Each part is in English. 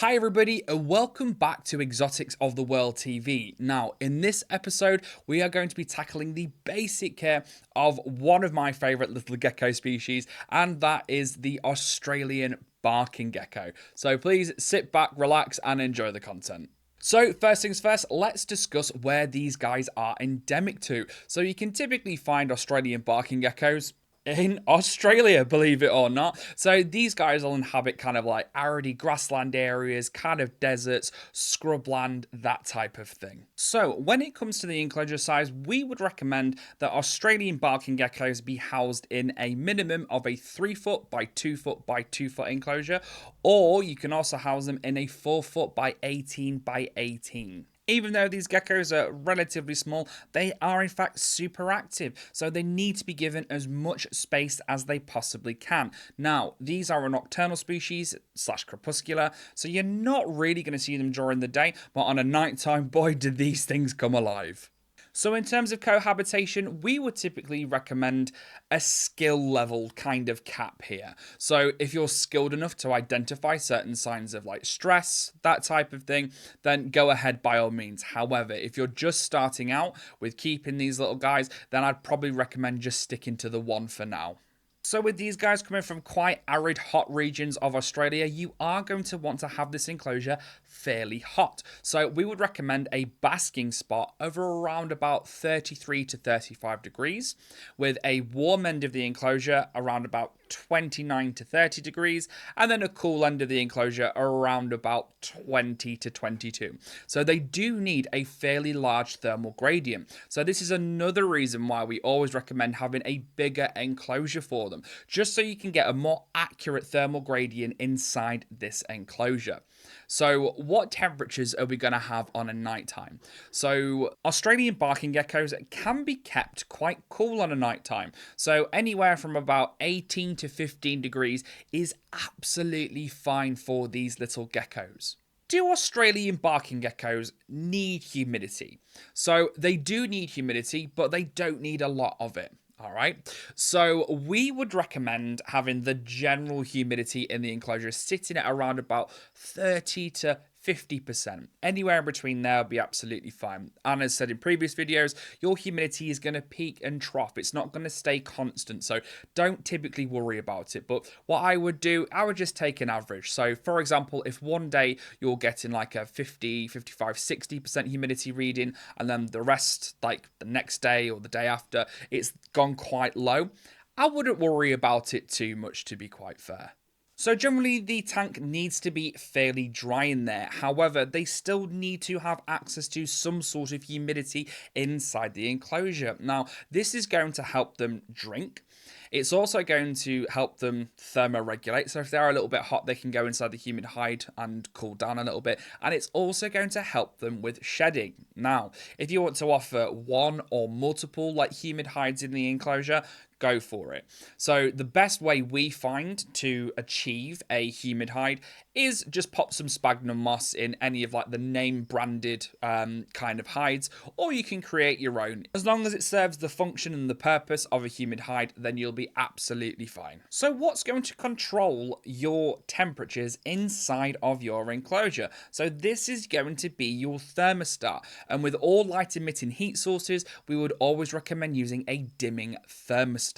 Hi everybody and welcome back to Exotics of the World TV. Now in this episode we are going to be tackling the basic care of one of my favourite little gecko species, and that is the Australian barking gecko. So please sit back, relax and enjoy the content. So first things first, let's discuss where these guys are endemic to. So you can typically find Australian barking geckos in Australia, believe it or not. So these guys will inhabit kind of like arid grassland areas, kind of deserts, scrubland, that type of thing. So when it comes to the enclosure size, we would recommend that Australian barking geckos be housed in a minimum of a 3 foot by 2 foot by 2 foot enclosure, or you can also house them in a 4 foot by 18 by 18. Even though these geckos are relatively small, they are in fact super active, so they need to be given as much space as they possibly can. Now, these are a nocturnal species / crepuscular, so you're not really going to see them during the day, but on a nighttime, boy, do these things come alive. So in terms of cohabitation, we would typically recommend a skill level kind of cap here. So if you're skilled enough to identify certain signs of like stress, that type of thing, then go ahead by all means. However, if you're just starting out with keeping these little guys, then I'd probably recommend just sticking to the one for now. So with these guys coming from quite arid, hot regions of Australia, you are going to want to have this enclosure fairly hot. So we would recommend a basking spot over around about 33 to 35 degrees, with a warm end of the enclosure around about 29 to 30 degrees, and then a cool end of the enclosure around about 20 to 22. So they do need a fairly large thermal gradient. So this is another reason why we always recommend having a bigger enclosure for them, just so you can get a more accurate thermal gradient inside this enclosure. So what temperatures are we going to have on a nighttime? So Australian barking geckos can be kept quite cool on a nighttime. So anywhere from about 18 to 15 degrees is absolutely fine for these little geckos. Do Australian barking geckos need humidity? So they do need humidity, but they don't need a lot of it. All right, so we would recommend having the general humidity in the enclosure sitting at around about 30 to 50%. Anywhere in between there will be absolutely fine. And as said in previous videos, your humidity is going to peak and trough. It's not going to stay constant, so don't typically worry about it. But what I would do, I would just take an average. So for example, if one day you're getting like a 50, 55, 60% humidity reading, and then the rest, like the next day or the day after, it's gone quite low, I wouldn't worry about it too much, to be quite fair. So generally the tank needs to be fairly dry in there. However, they still need to have access to some sort of humidity inside the enclosure. Now, this is going to help them drink. It's also going to help them thermoregulate. So if they're a little bit hot, they can go inside the humid hide and cool down a little bit. And it's also going to help them with shedding. Now, if you want to offer one or multiple like humid hides in the enclosure, go for it. So the best way we find to achieve a humid hide is just pop some sphagnum moss in any of like the name branded kind of hides, or you can create your own. As long as it serves the function and the purpose of a humid hide, then you'll be absolutely fine. So what's going to control your temperatures inside of your enclosure? So this is going to be your thermostat, and with all light emitting heat sources, we would always recommend using a dimming thermostat.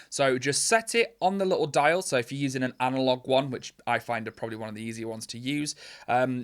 So just set it on the little dial. So if you're using an analog one, which I find are probably one of the easier ones to use,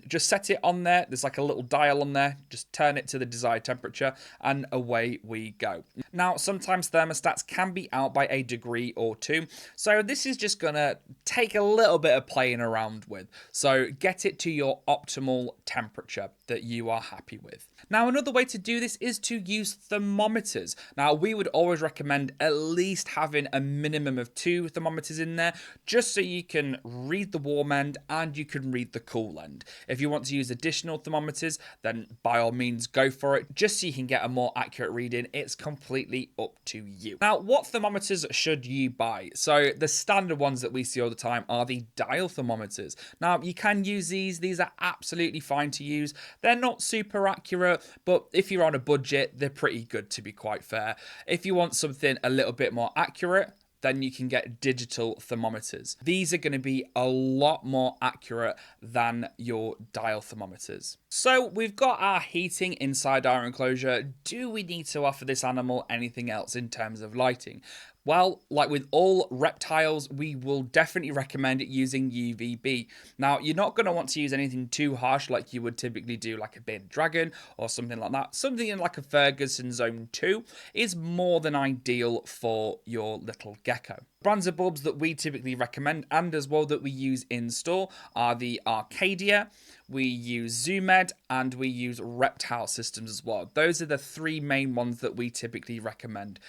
just set it on there. There's like a little dial on there. Just turn it to the desired temperature and away we go. Now, sometimes thermostats can be out by a degree or two. So this is just going to take a little bit of playing around with. So get it to your optimal temperature that you are happy with. Now, another way to do this is to use thermometers. Now, we would always recommend at least having a minimum of 2 thermometers in there, just so you can read the warm end and you can read the cool end. If you want to use additional thermometers, then by all means go for it, just so you can get a more accurate reading. It's completely up to you. Now, what thermometers should you buy? So the standard ones that we see all the time are the dial thermometers. Now, you can use these are absolutely fine to use. They're not super accurate, but if you're on a budget, they're pretty good, to be quite fair. If you want something a little bit more accurate, then you can get digital thermometers. These are going to be a lot more accurate than your dial thermometers. So we've got our heating inside our enclosure. Do we need to offer this animal anything else in terms of lighting? Well, like with all reptiles, we will definitely recommend using UVB. Now, you're not going to want to use anything too harsh like you would typically do like a bearded dragon or something like that. Something in like a Ferguson Zone 2 is more than ideal for your little gecko. Brands of bulbs that we typically recommend and as well that we use in store are the Arcadia, we use Zoomed, and we use Reptile Systems as well. Those are the three main ones that we typically recommend.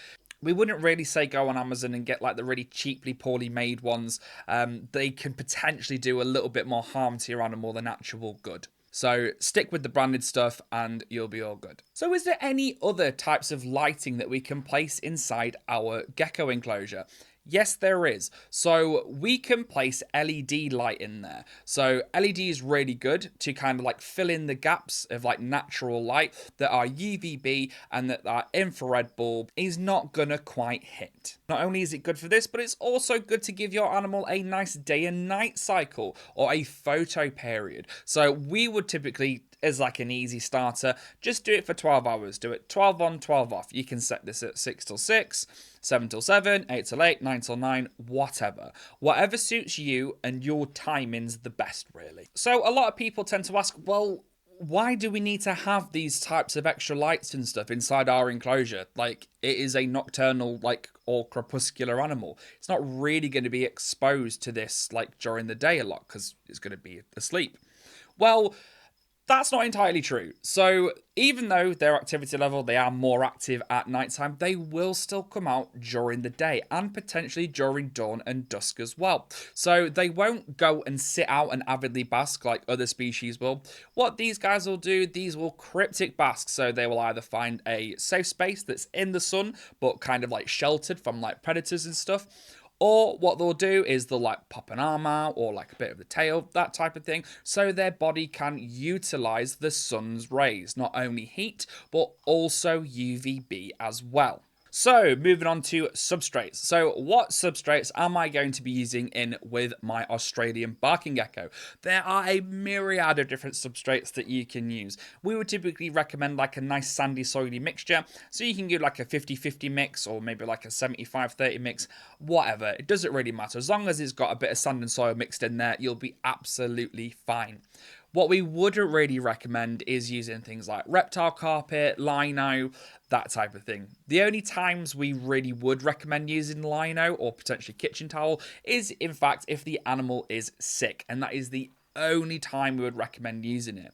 We wouldn't really say go on Amazon and get like the really cheaply, poorly made ones. They can potentially do a little bit more harm to your animal than actual good. So stick with the branded stuff and you'll be all good. So is there any other types of lighting that we can place inside our gecko enclosure? Yes, there is. So we can place LED light in there. So LED is really good to kind of like fill in the gaps of like natural light that our UVB and that our infrared bulb is not gonna quite hit. Not only is it good for this, but it's also good to give your animal a nice day and night cycle or a photo period. So we would typically, as like an easy starter, just do it for 12 hours. Do it 12 on, 12 off. You can set this at 6 till 6, 7 till 7, 8 till 8, 9 till 9, whatever. Whatever suits you and your timing's the best, really. So a lot of people tend to ask, well, why do we need to have these types of extra lights and stuff inside our enclosure? Like, it is a nocturnal, like, or crepuscular animal. It's not really going to be exposed to this, like, during the day a lot because it's going to be asleep. Well, that's not entirely true. So even though their activity level, they are more active at nighttime, they will still come out during the day and potentially during dawn and dusk as well. So they won't go and sit out and avidly bask like other species will. What these guys will do, these will cryptic bask. So they will either find a safe space that's in the sun, but kind of like sheltered from like predators and stuff. Or what they'll do is they'll like pop an arm out or like a bit of the tail, that type of thing, so their body can utilize the sun's rays, not only heat, but also UVB as well. So, moving on to substrates. So, what substrates am I going to be using in with my Australian barking gecko? There are a myriad of different substrates that you can use. We would typically recommend like a nice sandy, soily mixture. So, you can do like a 50-50 mix or maybe like a 75-30 mix, whatever. It doesn't really matter. As long as it's got a bit of sand and soil mixed in there, you'll be absolutely fine. What we wouldn't really recommend is using things like reptile carpet, lino, that type of thing. The only times we really would recommend using lino or potentially kitchen towel is, in fact, if the animal is sick, and that is the only time we would recommend using it.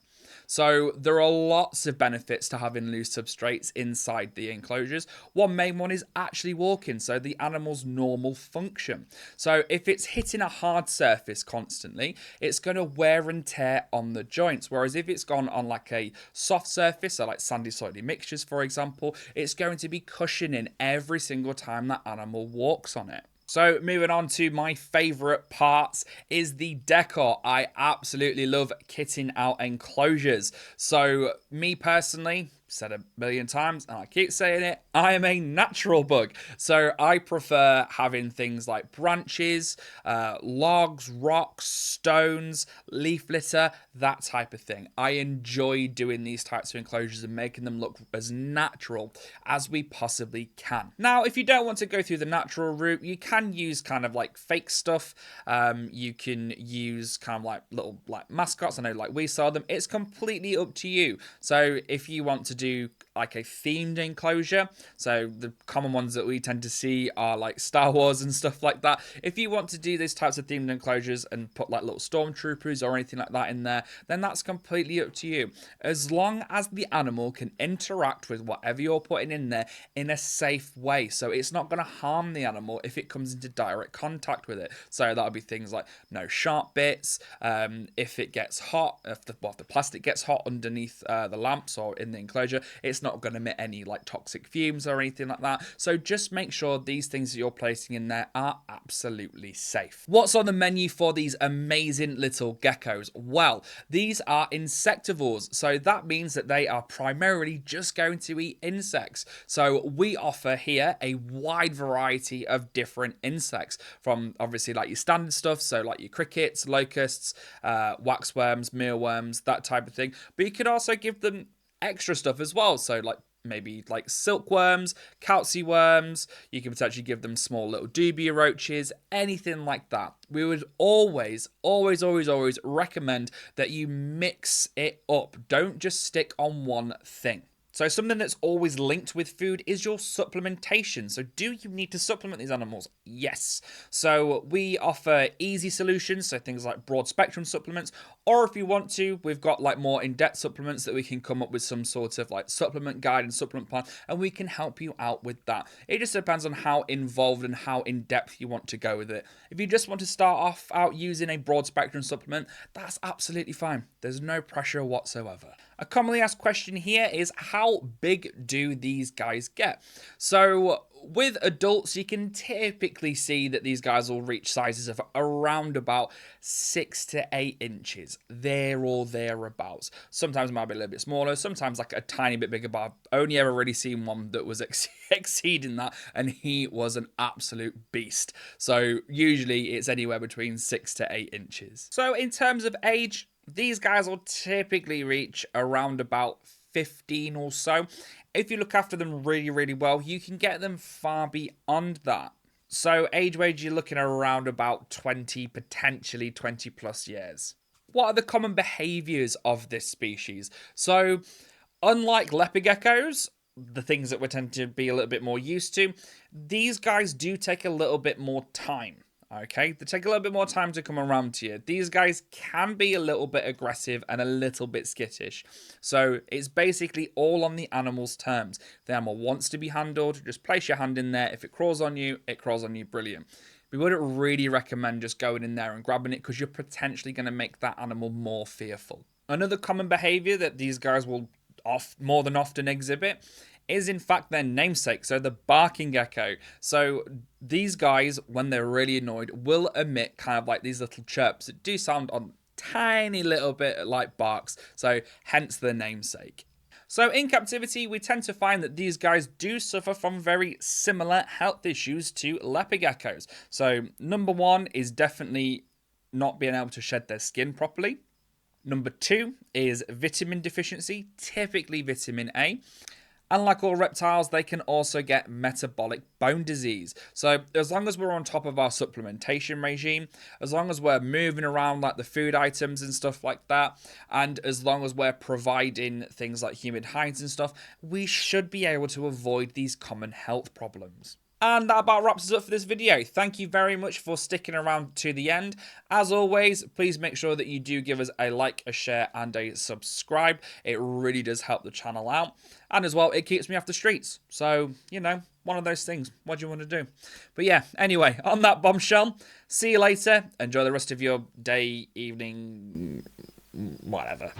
So there are lots of benefits to having loose substrates inside the enclosures. One main one is actually walking, so the animal's normal function. So if it's hitting a hard surface constantly, it's going to wear and tear on the joints. Whereas if it's gone on like a soft surface, so like sandy soily mixtures, for example, it's going to be cushioning every single time that animal walks on it. So moving on to my favourite parts is the decor. I absolutely love kitting out enclosures. So me personally, said a million times and I keep saying it, I am a natural bug. So I prefer having things like branches, logs, rocks, stones, leaf litter, that type of thing. I enjoy doing these types of enclosures and making them look as natural as we possibly can. Now, if you don't want to go through the natural route, you can use kind of like fake stuff. You can use kind of like little like mascots. I know like we sell them. It's completely up to you. So if you want to do like a themed enclosure, so the common ones that we tend to see are like Star Wars and stuff like that. If you want to do these types of themed enclosures and put like little stormtroopers or anything like that in there, then that's completely up to you. As long as the animal can interact with whatever you're putting in there in a safe way. So it's not going to harm the animal if it comes into direct contact with it. So that'll be things like no sharp bits. If it gets hot, if the plastic gets hot underneath the lamps or in the enclosure enclosure. It's not going to emit any like toxic fumes or anything like that. So just make sure these things that you're placing in there are absolutely safe. What's on the menu for these amazing little geckos? Well, these are insectivores. So that means that they are primarily just going to eat insects. So we offer here a wide variety of different insects, from obviously like your standard stuff, so like your crickets, locusts, waxworms, mealworms, that type of thing. But you could also give them extra stuff as well, so like maybe like silkworms, calci worms. You can potentially give them small little dubia roaches, anything like that. We would always recommend that you mix it up. Don't just stick on one thing. So something that's always linked with food is your supplementation. So do you need to supplement these animals? Yes. So we offer easy solutions, so things like broad spectrum supplements, or if you want to, we've got like more in-depth supplements that we can come up with some sort of like supplement guide and supplement plan, and we can help you out with that. It just depends on how involved and how in-depth you want to go with it. If you just want to start off out using a broad spectrum supplement, that's absolutely fine. There's no pressure whatsoever. A commonly asked question here is, how big do these guys get? So with adults, you can typically see that these guys will reach sizes of around about 6 to 8 inches, there or thereabouts. Sometimes it might be a little bit smaller, sometimes like a tiny bit bigger, but I've only ever really seen one that was exceeding that, and he was an absolute beast. So usually it's anywhere between 6 to 8 inches. So in terms of age, these guys will typically reach around about 15 or so. If you look after them really well, you can get them far beyond that. So age range, you're looking around about 20, potentially 20 plus years. What are the common behaviours of this species? So unlike leopard geckos, the things that we tend to be a little bit more used to, these guys do take a little bit more time. Okay, they take a little bit more time to come around to you. These guys can be a little bit aggressive and a little bit skittish. So it's basically all on the animal's terms. If the animal wants to be handled, just place your hand in there. If it crawls on you, it crawls on you. Brilliant. We wouldn't really recommend just going in there and grabbing it, because you're potentially going to make that animal more fearful. Another common behavior that these guys will more than often exhibit is in fact their namesake, so the barking gecko. So these guys, when they're really annoyed, will emit kind of like these little chirps that do sound a tiny little bit like barks, so hence the namesake. So in captivity, we tend to find that these guys do suffer from very similar health issues to leopard geckos. So number one is definitely not being able to shed their skin properly. Number two is vitamin deficiency, typically vitamin A. And like all reptiles, they can also get metabolic bone disease. So as long as we're on top of our supplementation regime, as long as we're moving around like the food items and stuff like that, and as long as we're providing things like humid hides and stuff, we should be able to avoid these common health problems. And that about wraps us up for this video. Thank you very much for sticking around to the end. As always, please make sure that you do give us a like, a share, and a subscribe. It really does help the channel out. And as well, it keeps me off the streets. So, you know, one of those things. What do you want to do? But yeah, anyway, on that bombshell, see you later. Enjoy the rest of your day, evening, whatever.